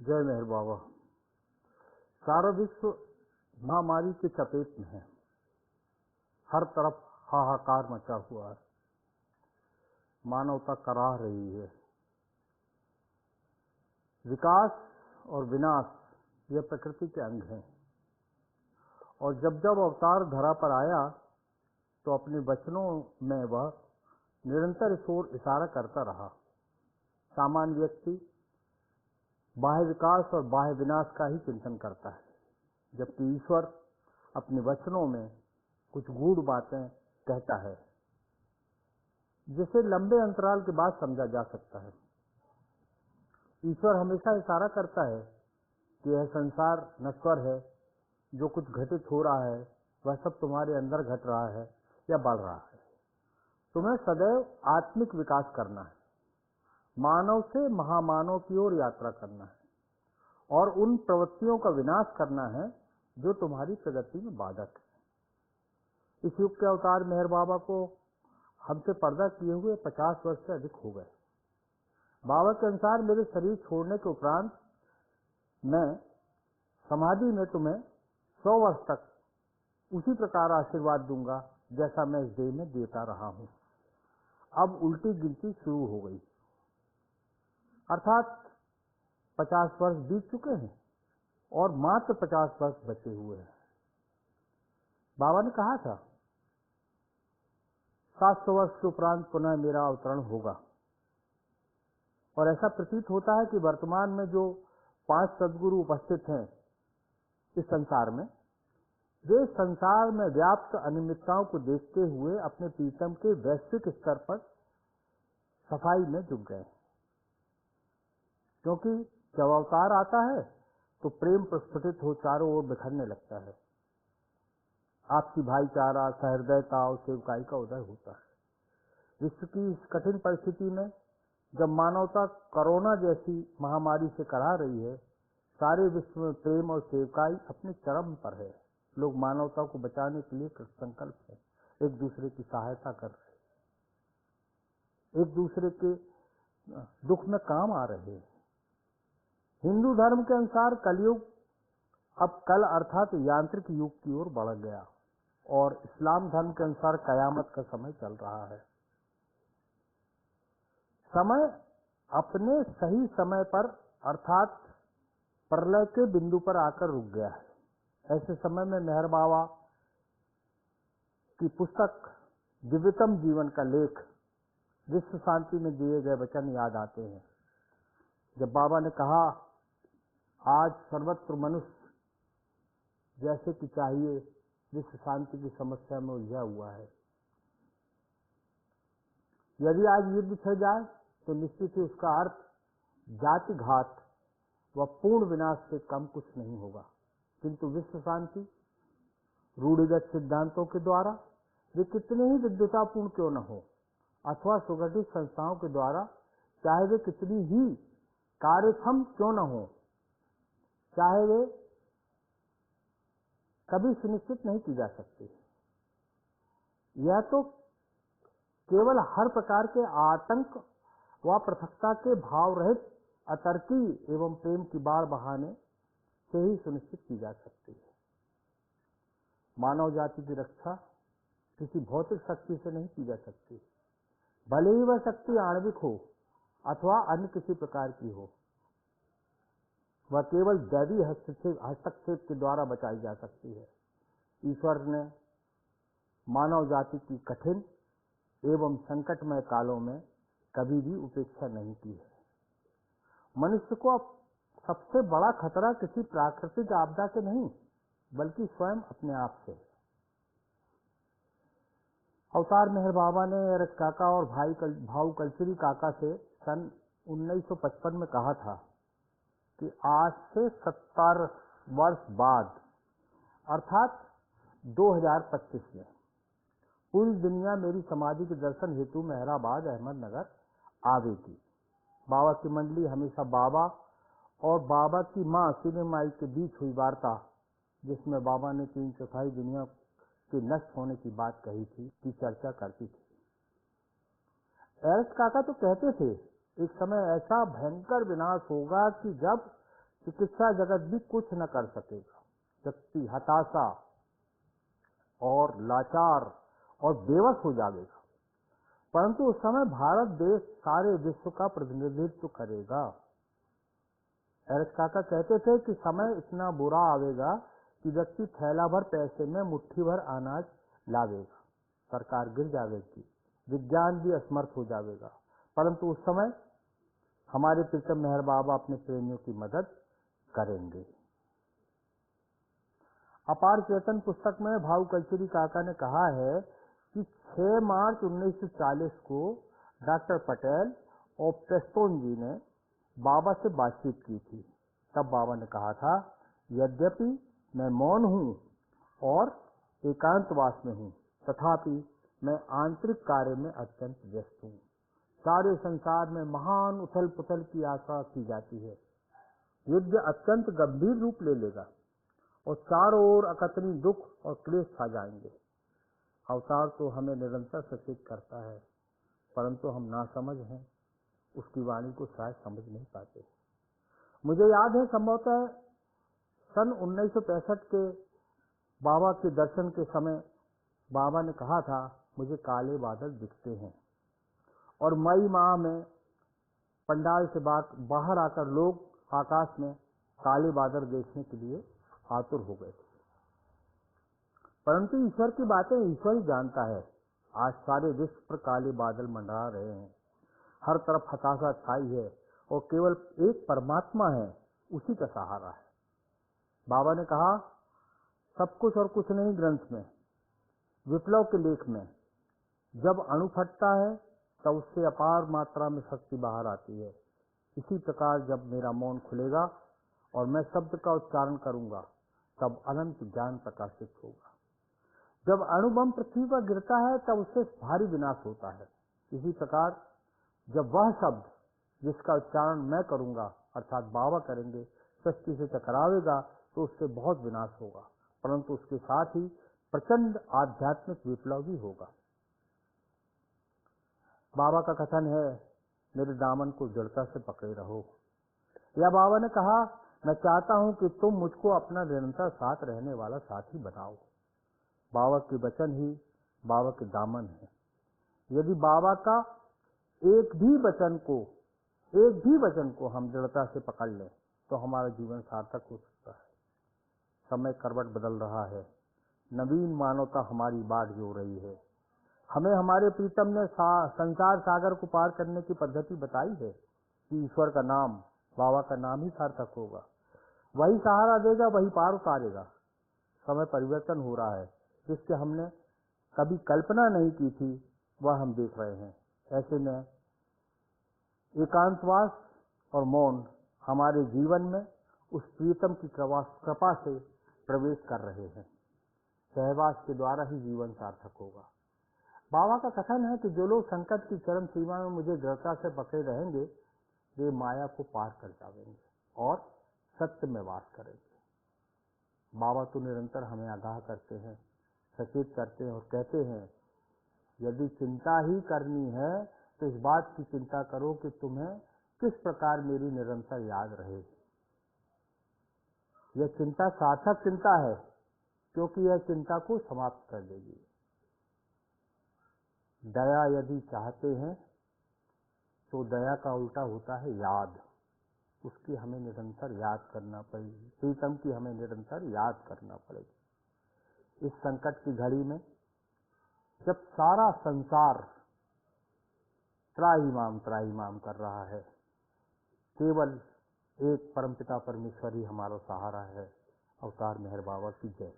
जय मेहर बाबा। सारा विश्व महामारी के चपेट में है। हर तरफ हाहाकार मचा हुआ है। मानवता कराह रही है। विकास और विनाश यह प्रकृति के अंग हैं, और जब जब अवतार धरा पर आया तो अपने वचनों में वह निरंतर इस ओर इशारा करता रहा। सामान्य व्यक्ति बाह्य विकास और बाह्य विनाश का ही चिंतन करता है, जबकि ईश्वर अपने वचनों में कुछ गूढ़ बातें कहता है जिसे लंबे अंतराल के बाद समझा जा सकता है। ईश्वर हमेशा इशारा करता है कि यह संसार नश्वर है, जो कुछ घटित हो रहा है वह सब तुम्हारे अंदर घट रहा है या बढ़ रहा है। तुम्हें सदैव आत्मिक विकास करना है, मानव से महामानव की ओर यात्रा करना है, और उन प्रवृत्तियों का विनाश करना है जो तुम्हारी प्रगति में बाधक है। इस युग के अवतार मेहर बाबा को हमसे पर्दा किए हुए 50 वर्ष से अधिक हो गए। बाबा के अनुसार मेरे शरीर छोड़ने के उपरांत मैं समाधि में तुम्हें 100 वर्ष तक उसी प्रकार आशीर्वाद दूंगा जैसा मैं इस देह में देता रहा हूं। अब उल्टी गिनती शुरू हो गई, अर्थात 50 वर्ष बीत चुके हैं और मात्र 50 वर्ष बचे हुए हैं। बाबा ने कहा था 700 वर्ष के उपरांत पुनः मेरा अवतरण होगा, और ऐसा प्रतीत होता है कि वर्तमान में जो 5 सद्गुरु उपस्थित हैं इस संसार में, वे संसार में व्याप्त अनियमितताओं को देखते हुए अपने प्रीतम के वैश्विक स्तर पर सफाई में जुट गए। क्योंकि जब अवतार आता है तो प्रेम प्रस्फुटित हो चारों ओर बिखरने लगता है। आपसी भाईचारा, सहृदयता और सेवकाई का उदय होता है। विश्व की इस कठिन परिस्थिति में जब मानवता कोरोना जैसी महामारी से कराह रही है, सारे विश्व में प्रेम और सेवकाई अपने चरम पर है। लोग मानवता को बचाने के लिए कृतसंकल्प है, एक दूसरे की सहायता कर रहे हैं, एक दूसरे के दुख में काम आ रहे हैं। हिंदू धर्म के अनुसार कलयुग अब कल अर्थात यांत्रिक युग की ओर बढ़ गया, और इस्लाम धर्म के अनुसार कयामत का समय चल रहा है। समय अपने सही समय पर अर्थात प्रलय के बिंदु पर आकर रुक गया है। ऐसे समय में मेहर बाबा की पुस्तक दिव्यतम जीवन का लेख विश्व शांति में दिए गए वचन याद आते हैं। जब बाबा ने कहा, आज सर्वत्र मनुष्य जैसे कि चाहिए विश्व शांति की समस्या में उलझा हुआ है। यदि आज युद्ध छिड़ जाए तो निश्चित ही उसका अर्थ जाति घात व पूर्ण विनाश से कम कुछ नहीं होगा। किंतु विश्व शांति रूढ़िगत सिद्धांतों के द्वारा, वे कितने ही विद्वतापूर्ण क्यों न हो, अथवा सुगठित संस्थाओं के द्वारा चाहे वे कितनी ही कार्यक्षम क्यों न हो, चाहे वे कभी सुनिश्चित नहीं की जा सकती। यह तो केवल हर प्रकार के आतंक व पृथकता के भाव रहित अतर्की एवं प्रेम की बाढ़ बहाने से ही सुनिश्चित की जा सकती है। मानव जाति की रक्षा किसी भौतिक शक्ति से नहीं की जा सकती, भले ही वह शक्ति आणविक हो अथवा अन्य किसी प्रकार की हो। वह केवल दैवी हस्तक्षेप के द्वारा बचाई जा सकती है। ईश्वर ने मानव जाति की कठिन एवं संकटमय कालों में कभी भी उपेक्षा नहीं की है। मनुष्य को अब सबसे बड़ा खतरा किसी प्राकृतिक आपदा से नहीं, बल्कि स्वयं अपने आप से। अवतार मेहर बाबा ने एरस काका और भाऊ कलचरी काका से सन 1955 में कहा था कि आज से 70 वर्ष बाद अर्थात 2025 में पूरी दुनिया मेरी समाधि के दर्शन हेतु मेहराबाद अहमदनगर आवेगी। बाबा की मंडली हमेशा बाबा और बाबा की मां सीने माई के बीच हुई वार्ता, जिसमें बाबा ने 3/4 दुनिया के नष्ट होने की बात कही थी, की चर्चा करती थी। एरस काका तो कहते थे एक समय ऐसा भयंकर विनाश होगा कि जब चिकित्सा जगत भी कुछ न कर सकेगा। व्यक्ति हताशा और लाचार और बेवश हो जाएगा। परंतु उस समय भारत देश सारे विश्व का प्रतिनिधित्व करेगा। एरस काका कहते थे कि समय इतना बुरा आवेगा कि व्यक्ति थैला भर पैसे में मुट्ठी भर अनाज लावेगा, सरकार गिर जाएगी, विज्ञान भी असमर्थ हो जाएगा। परंतु उस समय हमारे प्रीतम मेहर बाबा अपने प्रेमियों की मदद करेंगे। अपार चेतन पुस्तक में भाऊ कल्चरी काका ने कहा है कि 6 मार्च 1940 को डॉक्टर पटेल और प्रेस्टोन जी ने बाबा से बातचीत की थी। तब बाबा ने कहा था, यद्यपि मैं मौन हूँ और एकांतवास में हूँ, तथापि मैं आंतरिक कार्य में अत्यंत व्यस्त हूँ। सारे संसार में महान उथल पुथल की आशा की जाती है। युद्ध अत्यंत गंभीर रूप ले लेगा और चारों ओर अकथनीय दुख और क्लेश छा जाएंगे। अवतार तो हमें निरंतर सचेत करता है, परंतु हम नासमझ हैं, उसकी वाणी को शायद समझ नहीं पाते। मुझे याद है संभवतः सन 1965 के बाबा के दर्शन के समय बाबा ने कहा था, मुझे काले बादल दिखते हैं। और मई माह में पंडाल से बाहर आकर लोग आकाश में काले बादल देखने के लिए आतुर हो गए थे। परंतु ईश्वर की बातें ईश्वर ही जानता है। आज सारे विश्व पर काले बादल मंडरा रहे हैं, हर तरफ हताशा छाई है और केवल एक परमात्मा है, उसी का सहारा है। बाबा ने कहा, सब कुछ और कुछ नहीं ग्रंथ में, विप्लव के लेख में जब अणु फटता है तब उससे अपार मात्रा में शक्ति बाहर आती है। इसी प्रकार जब मेरा मौन खुलेगा और मैं शब्द का उच्चारण करूंगा, तब अनंत ज्ञान प्रकाशित होगा। जब अणुबम पृथ्वी पर गिरता है तब उससे भारी विनाश होता है। इसी प्रकार जब वह शब्द जिसका उच्चारण मैं करूंगा अर्थात बाबा करेंगे सृष्टि से टकरावेगा तो उससे बहुत विनाश होगा, परंतु उसके साथ ही प्रचंड आध्यात्मिक विप्लव भी होगा। बाबा का कथन है, मेरे दामन को दृढ़ता से पकड़े रहो। या बाबा ने कहा, मैं चाहता हूं कि तुम मुझको अपना निरंतर साथ रहने वाला साथी बनाओ। बाबा के वचन ही बाबा के दामन है। यदि बाबा का एक भी वचन को हम दृढ़ता से पकड़ लें तो हमारा जीवन सार्थक हो सकता है। समय करवट बदल रहा है, नवीन मानवता हमारी बाट जोड़ रही है। हमें हमारे प्रीतम ने संसार सागर को पार करने की पद्धति बताई है कि ईश्वर का नाम, बाबा का नाम ही सार्थक होगा। वही सहारा देगा, वही पार उतारेगा। समय परिवर्तन हो रहा है, जिसके हमने कभी कल्पना नहीं की थी, वह हम देख रहे हैं। ऐसे में एकांतवास और मौन हमारे जीवन में उस प्रीतम की कृपा से प्रवेश कर रहे हैं। सहवास के द्वारा ही जीवन सार्थक होगा। बाबा का कथन है कि जो लोग संकट की चरम सीमा में मुझे दृढ़ता से पकड़े रहेंगे, वे माया को पार कर जाएंगे और सत्य में वास करेंगे। बाबा तो निरंतर हमें आगाह करते हैं, सचेत करते हैं और कहते हैं, यदि चिंता ही करनी है तो इस बात की चिंता करो कि तुम्हें किस प्रकार मेरी निरंतर याद रहे। यह चिंता सार्थक चिंता है, क्योंकि यह चिंता को समाप्त कर देगी। दया यदि चाहते हैं तो दया का उल्टा होता है याद। उसकी हमें निरंतर याद करना पड़ेगी, प्रीतम की हमें निरंतर याद करना पड़ेगी। इस संकट की घड़ी में जब सारा संसार त्राहिमाम कर रहा है, केवल एक परमपिता परमेश्वर ही हमारा सहारा है। अवतार मेहर बाबा की जय।